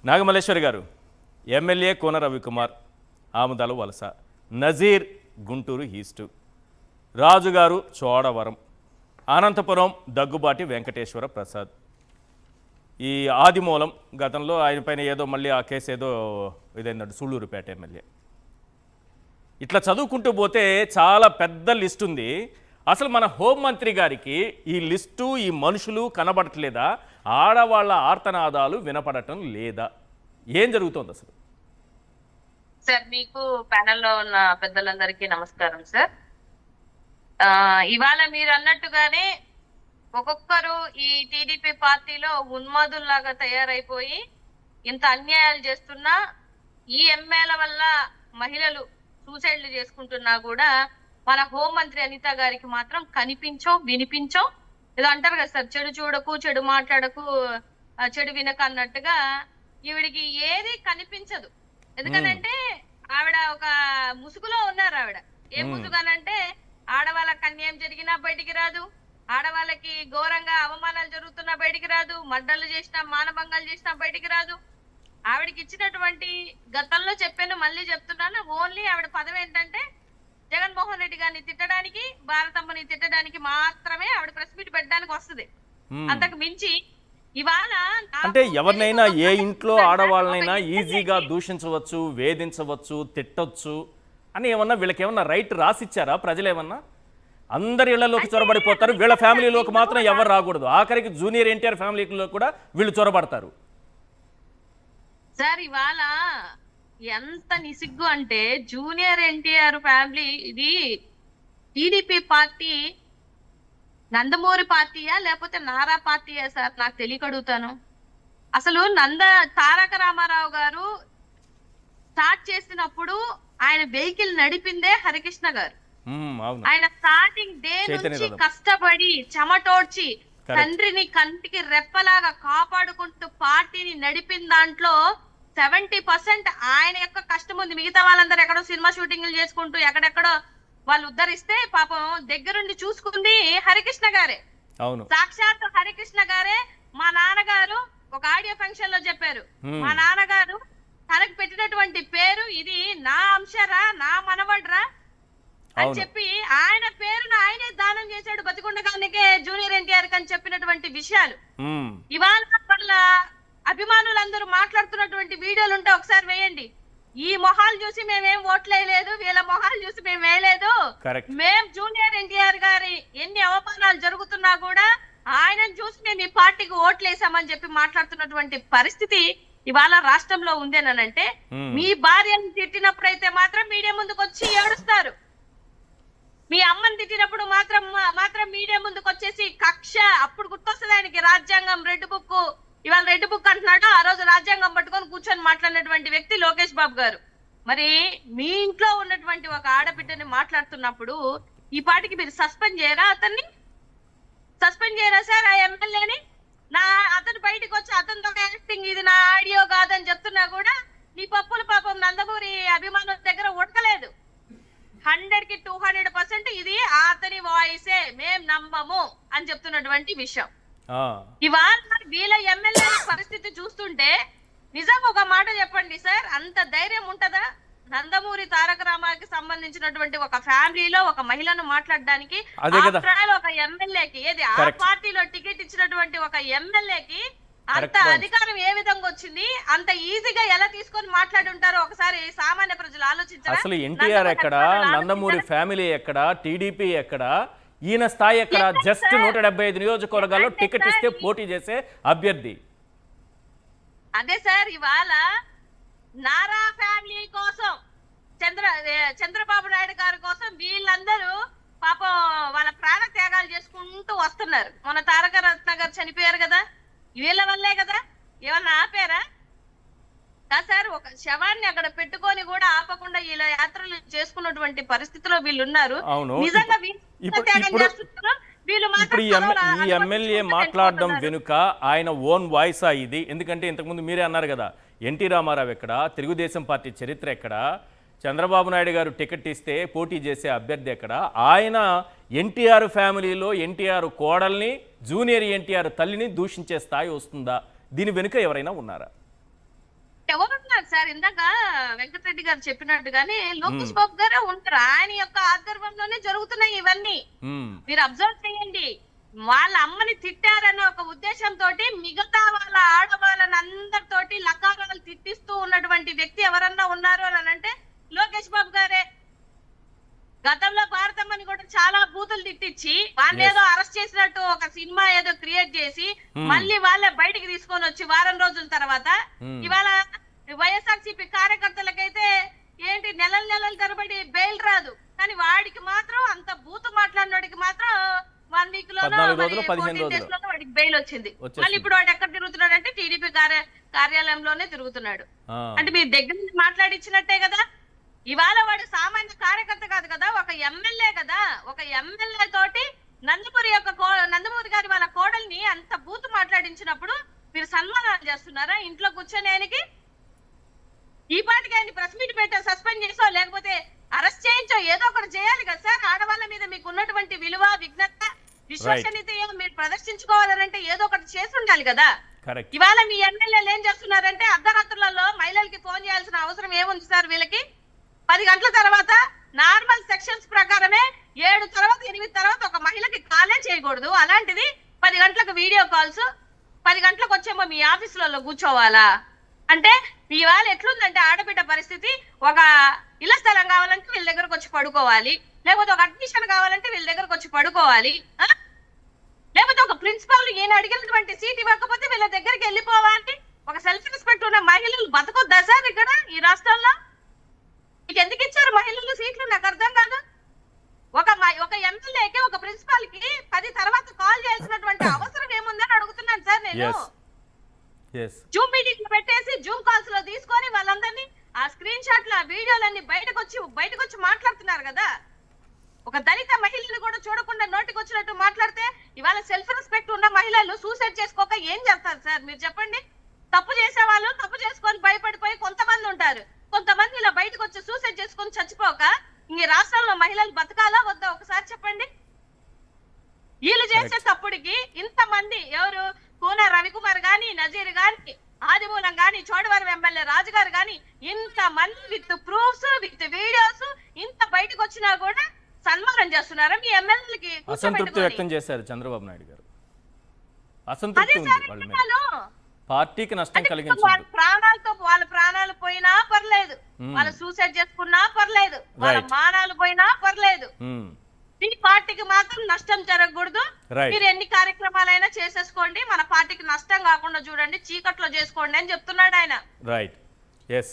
నాగమల్లేశ్వరి గారు, ఎమ్మెల్యే కోన రవికుమార్ ఆముదాల వలస, నజీర్ గుంటూరు ఈస్టు, రాజుగారు చోడవరం, అనంతపురం దగ్గుబాటి వెంకటేశ్వర ప్రసాద్. ఈ ఆదిమూలం గతంలో ఆయన పైన ఏదో మళ్ళీ ఆ కేసు ఏదో ఇదైందంటే సూళ్ళూరుపేట ఎమ్మెల్యే. ఇట్లా చదువుకుంటూ పోతే చాలా పెద్ద లిస్ట్ ఉంది. అసలు మన హోంమంత్రి గారికి ఈ లిస్టు ఈ మనుషులు కనబడట్లేదా? ఆడవాళ్ళ ఆర్తనాదాలు వినపడటం లేదా? ఏం జరుగుతోంది అసలు? సార్, మీకు ప్యానెల్లో ఉన్న పెద్దలందరికీ నమస్కారం సార్. ఇవాళ మీరు అన్నట్టుగానే ఒక్కొక్కరు ఈ టీడీపీ పార్టీలో ఉన్మాదుల్లాగా తయారైపోయి ఇంత అన్యాయాలు చేస్తున్నా, ఈ ఎమ్మెల్యేల వల్ల మహిళలు సూసైడ్లు చేసుకుంటున్నా కూడా మన హోంమంత్రి అనిత గారికి మాత్రం కనిపించో వినిపించో, ఏదో అంటారు కదా సార్, చెడు చూడకు చెడు మాట్లాడకు చెడు వినక అన్నట్టుగా ఈవిడికి ఏది కనిపించదు. ఎందుకనంటే ఆవిడ ఒక ముసుగులో ఉన్నారు. ఆవిడ ఏ ముసుగనంటే ఆడవాళ్ళకి అన్యాయం జరిగినా బయటికి రాదు, ఆడవాళ్ళకి ఘోరంగా అవమానాలు జరుగుతున్నా బయటికి రాదు, మడ్డలు చేసినా మానభంగాలు చేసినా బయటికి రాదు. ఆవిడకి ఇచ్చినటువంటి గతంలో చెప్పాను, మళ్ళీ చెప్తున్నాను, ఓన్లీ ఆవిడ పదవి ఏంటంటే జగన్మోహన్ రెడ్డి గారిని తిట్టడానికి, భారతమ్మని తిట్టడానికి మాత్రమే ఆవిడ ప్రెస్ మీట్ పెట్టడానికి వస్తుంది. అంతకు మించి ఇవాళ అంటే ఎవరినైనా ఏ ఇంట్లో ఆడవాళ్ళనైనా ఈజీగా దూషించవచ్చు, వేధించవచ్చు, తిట్టొచ్చు అని ఏమన్నా వీళ్ళకి ఏమన్నా రైట్ రాసిచ్చారా ప్రజలు? ఏమన్నా అందరి ఇళ్లలోకి చొరబడిపోతారు, వీళ్ళ ఫ్యామిలీలోకి మాత్రం ఎవరు రాకూడదు. ఆఖరికి జూనియర్ ఎన్టీఆర్ ఫ్యామిలీలో కూడా వీళ్ళు చొరబడతారు. సార్, ఇవాళ ఎంత నిసిగ్గు అంటే జూనియర్ ఎన్టీఆర్ ఫ్యామిలీ ఇది టీడీపీ పార్టీ నందమూరి పార్టీయా లేకపోతే నారా పార్టీయా సార్? నాకు తెలియకడుగుతాను. అసలు తారక రామారావు గారు స్టార్ట్ చేసినప్పుడు ఆయన వెహికల్ నడిపిందే హరికృష్ణ గారు. ఆయన స్టార్టింగ్ డే నుంచి కష్టపడి చెమటోడ్చి తండ్రిని కంటికి రెప్పలాగా కాపాడుకుంటూ పార్టీని నడిపిన దాంట్లో 70% ఆయన యొక్క కష్టం ఉంది. మిగతా వాళ్ళందరూ ఎక్కడో సినిమా షూటింగ్లు చేసుకుంటూ ఎక్కడెక్కడో వాళ్ళు ఉద్ధరిస్తే పాపం దగ్గరుండి చూసుకుంది హరికృష్ణ గారే. సాక్షాత్ హరికృష్ణ గారే. మా నాన్నగారు ఒక ఆడియో ఫంక్షన్ లో చెప్పారు, మా నాన్నగారు తనకు పెట్టినటువంటి పేరు ఇది నా అంశరా, నా మనవడ్రా అని చెప్పి ఆయన పేరును ఆయనే దానం చేశాడు బతికుండగానికే జూనియర్ ఎన్టీఆర్ అని చెప్పినటువంటి విషయాలు ఇవాళ వాళ్ళ అభిమానులందరూ మాట్లాడుతున్నటువంటి వీడియోలు ఉంటే ఒకసారి వేయండి. ఈ మొహాలు చూసి మేమేం ఓట్లేయలేదు, వీళ్ళ మొహాలు చూసి మేము వేయలేదు, మేం జూనియర్ ఎన్టీఆర్ గారి ఎన్ని అవమానాలు జరుగుతున్నా కూడా ఆయనను చూసి మేము ఈ పార్టీకి ఓట్లేసామని చెప్పి మాట్లాడుతున్నటువంటి పరిస్థితి ఇవాళ రాష్ట్రంలో ఉందేనంటే, మీ భార్యను తిట్టినప్పుడైతే మాత్రం మీడియా ముందుకు వచ్చి ఏడుస్తారు, మీ అమ్మని తిట్టినప్పుడు మాత్రం మీడియా ముందుకు వచ్చేసి కక్ష, అప్పుడు గుర్తొస్తుంది ఆయనకి రాజ్యాంగం రెడ్ బుక్. ఇవాళ రెడ్ బుక్ అంటున్నాడు, ఆ రోజు రాజ్యాంగం పట్టుకొని కూర్చొని మాట్లాడినటువంటి వ్యక్తి లోకేష్ బాబు గారు. మరి మీ ఇంట్లో ఉన్నటువంటి ఒక ఆడబిడ్డని మాట్లాడుతున్నప్పుడు ఈ పాటికి మీరు సస్పెండ్ చేయరా? అతన్ని సస్పెండ్ చేయరా సార్? ఆ ఎమ్మెల్యేని అతను బయటకు వచ్చి అతనితో యాక్టింగ్ ఇది నా ఆడియో కాదని చెప్తున్నా కూడా నీ పప్పుల పాపం నందమూరి అభిమానుల దగ్గర ఉడకలేదు. 100కి 200% ఇది అతని వాయిసే, మేం నమ్మము అని చెప్తున్నటువంటి విషయం. ఇవాళ వీళ్ళ ఎమ్మెల్యే పరిస్థితి చూస్తుంటే నిజంగా ఒక మాట చెప్పండి సార్, అంత ధైర్యం ఉంటదా నందమూరి తారక రామాకి సంబంధించినటువంటి ఒక ఫ్యామిలీలో ఒక మహిళను మాట్లాడడానికి? ఒక ఎమ్మెల్యేకి, ఏది ఆ పార్టీలో టికెట్ ఇచ్చినటువంటి ఒక ఎమ్మెల్యేకి అంత అధికారం ఏ విధంగా వచ్చింది? అంత ఈజీగా ఎలా తీసుకొని మాట్లాడి ఉంటారో ఒకసారి సామాన్య ప్రజలు ఆలోచించారు. అసలు ఎన్టీఆర్ ఎక్కడ, నందమూరి ఫ్యామిలీ ఎక్కడ, టీడీపీ ఎక్కడ, ఈయన స్థాయి ఎక్కడ? జస్ట్ 175 నియోజకవర్గాల్లో టికెట్ ఇస్తే పోటీ చేసే అభ్యర్థి. అదే సార్, ఇవాళ నారా ఫ్యామిలీ కోసం, చంద్రబాబు నాయుడు గారి కోసం వీళ్ళందరూ పాపం వాళ్ళ ప్రాణ త్యాగాలు చేసుకుంటూ వస్తున్నారు. మన తారక రత్న గారు చనిపోయారు కదా, వీళ్ళ వల్లే కదా. ఏమన్నా ఆపారా సార్? ఒక శవాన్ని అక్కడ పెట్టుకొని కూడా ఆపకుండా ఇలా యాత్రలు చేసుకున్నటువంటి పరిస్థితిలో వీళ్ళు ఉన్నారు. నిజంగా ఇప్పుడు ఈ ఎమ్మెల్యే మాట్లాడడం వెనుక ఆయన ఓన్ వాయిసా ఇది? ఎందుకంటే ఇంతకుముందు మీరే అన్నారు కదా, ఎన్టీ రామారావు ఎక్కడ, తెలుగుదేశం పార్టీ చరిత్ర ఎక్కడ, చంద్రబాబు నాయుడు గారు టికెట్ ఇస్తే పోటీ చేసే అభ్యర్థి ఎక్కడ? ఆయన ఎన్టీఆర్ ఫ్యామిలీలో ఎన్టీఆర్ కోడల్ని, జూనియర్ ఎన్టీఆర్ తల్లిని దూషించే స్థాయి వస్తుందా? దీని వెనుక ఎవరైనా ఉన్నారా? కాదు సార్, ఇందాక వెంకటరెడ్డి గారు చెప్పినట్టుగానే లోకేష్ బాబు గారే ఉంటారు. ఆయన యొక్క ఆధ్వర్యంలోనే జరుగుతున్నాయి ఇవన్నీ. ఉమ్, మీరు అబ్జర్వ్ చేయండి. వాళ్ళ అమ్మని తిట్టారనే ఒక ఉద్దేశంతో మిగతా వాళ్ళ ఆడవాళ్ళని అందరితోటి లకారాలు తిట్టిస్తూ ఉన్నటువంటి వ్యక్తి ఎవరన్నా ఉన్నారు అని అంటే లోకేష్ బాబు గారే. గతంలో భారతమ్మని కూడా చాలా బూతులు తిట్టించి వాళ్ళని ఏదో అరెస్ట్ చేసినట్టు ఒక సినిమా ఏదో క్రియేట్ చేసి మళ్ళీ వాళ్ళే బయటికి తీసుకొని వచ్చి వారం రోజుల తర్వాత ఇవాళ వైఎస్ఆర్సీపీ కార్యకర్తలకైతే ఏంటి నెలల తరబడి బెయిల్ రాదు, కానీ వాడికి మాత్రం అంత బూతు మాట్లాడినోడికి మాత్రం 1 వీక్ లోనో 14 రోజులు, 15 14 రోజులు. days లోనో వాడికి బెయిల్ వచ్చింది. మళ్ళీ ఇప్పుడు వాడు ఎక్కడ తిరుగుతున్నాడు అంటే టీడీపీ కార్యాలయంలోనే తిరుగుతున్నాడు. ఆ, అంటే మీరు దగ్గర నుంచి మాట్లాడిచ్చినట్టే కదా. ఇవాళ వాడు సామాన్య కార్యకర్త కాదు కదా, ఒక ఎమ్మెల్యే కదా. ఒక ఎమ్మెల్యే తోటి నందమూరి గారి వాళ్ళ కోడల్ని అంత బూతు మాట్లాడించినప్పుడు మీరు సన్మానాలు చేస్తున్నారా ఇంట్లో కూర్చొనేనికి? ఈ పాటికి ఆయన ప్రెస్ మీట్ పెట్టో, సస్పెండ్ చేసో, లేకపోతే అరెస్ట్ చేయించో, ఏదో ఒకటి చేయాలి కదా సార్. ఆడవాళ్ళ మీద మీకు ఉన్నటువంటి విలువ, విఘ్నత, విశ్వసనీయత మీరు ప్రదర్శించుకోవాలంటే ఏదో ఒకటి చేసి ఉండాలి కదా. కరెక్ట్. ఇవాళ మీ ఎమ్మెల్యేలు ఏం చేస్తున్నారంటే అర్ధరాత్రులలో మహిళలకి ఫోన్ చేయాల్సిన అవసరం ఏముంది సార్ వీళ్ళకి? 10 గంటల తర్వాత నార్మల్ సెక్షన్స్ ప్రకారమే 7 తర్వాత 8 తర్వాత ఒక మహిళకి కాలే చేయకూడదు. అలాంటిది 10 గంటలకు వీడియో కాల్స్, 10 గంటలకు వచ్చేమో మీ ఆఫీసులలో కూర్చోవాలా? అంటే ఇవాళ ఎట్లుందంటే ఆడబిడ్డ పరిస్థితి, ఒక ఇళ్ల స్థలం కావాలంటే వీళ్ళ దగ్గరకు వచ్చి పడుకోవాలి, లేకపోతే ఒక అడ్మిషన్ కావాలంటే వీళ్ళ దగ్గరకు వచ్చి పడుకోవాలి, లేకపోతే ఒక ప్రిన్సిపాల్ ఈయన అడిగినటువంటి సీట్ ఇవ్వకపోతే వీళ్ళ దగ్గరికి వెళ్ళిపోవాలి. ఒక సెల్ఫ్ రెస్పెక్ట్ ఉన్న మహిళలు బతకొద్దా సార్ ఇక్కడ ఈ రాష్ట్రంలో? మీకు ఎందుకు ఇచ్చారు మహిళలు సీట్లు? నాకు అర్థం కాదు. ఒక ఎమ్మెల్యేకి, ఒక ప్రిన్సిపాల్ కి 10 తర్వాత కాల్ చేయాల్సినటువంటి అవసరం ఏముందని అడుగుతున్నాను సార్ నేను. ఎస్ ఎస్, జూమ్ మీటింగ్ పెట్టేసి జూమ్ కాల్స్ లో తీసుకొని వాళ్ళందరినీ ఆ స్క్రీన్ షాట్లు, ఆ వీడియోలన్నీ బయటకు వచ్చి మాట్లాడుతున్నారు కదా. ఒక దళిత మహిళని కూడా చూడకుండా నోటికి వచ్చినట్టు మాట్లాడితే ఇవాళ సెల్ఫ్ రెస్పెక్ట్ ఉన్న మహిళలు సూసైడ్ చేసుకోక ఏం చేస్తారు సార్ మీరు చెప్పండి? తప్పు చేసే వాళ్ళు తప్పు చేసుకొని భయపడిపోయి కొంతమంది ఉంటారు, కొంతమంది ఇలా బయటకు వచ్చి సూసైడ్ చేసుకొని చచ్చిపోక ఈ రాష్ట్రంలో మహిళలు బతకాలా వద్దా ఒకసారి చెప్పండి. వీళ్ళు చేసే తప్పుడికి ఇంతమంది, ఎవరు కూన రవికుమార్ గాని, నజీర్ గాని, ఆదిమూలం గాని, చోడవరం ఎమ్మెల్యే రాజుగారు గాని, ఇంత మంది విత్ ప్రూఫ్స్, విత్ వీడియోస్ ఇంత బయటకు వచ్చినా కూడా సన్మానం చేస్తున్నారా మీ ఎమ్మెల్యేలకి? అసంతృప్తి వ్యక్తం చేశారు చంద్రబాబు నాయుడు గారు. అసంతృప్తి ఉంది వాళ్ళ మీద. పార్టీకి నష్టం కలిగించదు. వాళ్ళ ప్రాణాలు పోయినా పర్లేదు, వాళ్ళ సూసైడ్ చేసుకున్నా పర్లేదు, వాళ్ళ మానాలు పోయినా పర్లేదు, మీ పార్టీకి మాత్రం నష్టం జరగకూడదు. మీరు ఎన్ని కార్యక్రమాలైనా చేసేసుకోండి, మన పార్టీకి నష్టం కాకుండా చూడండి, చీకట్లో చేసుకోండి అని చెప్తున్నాడు ఆయన. రైట్. ఎస్.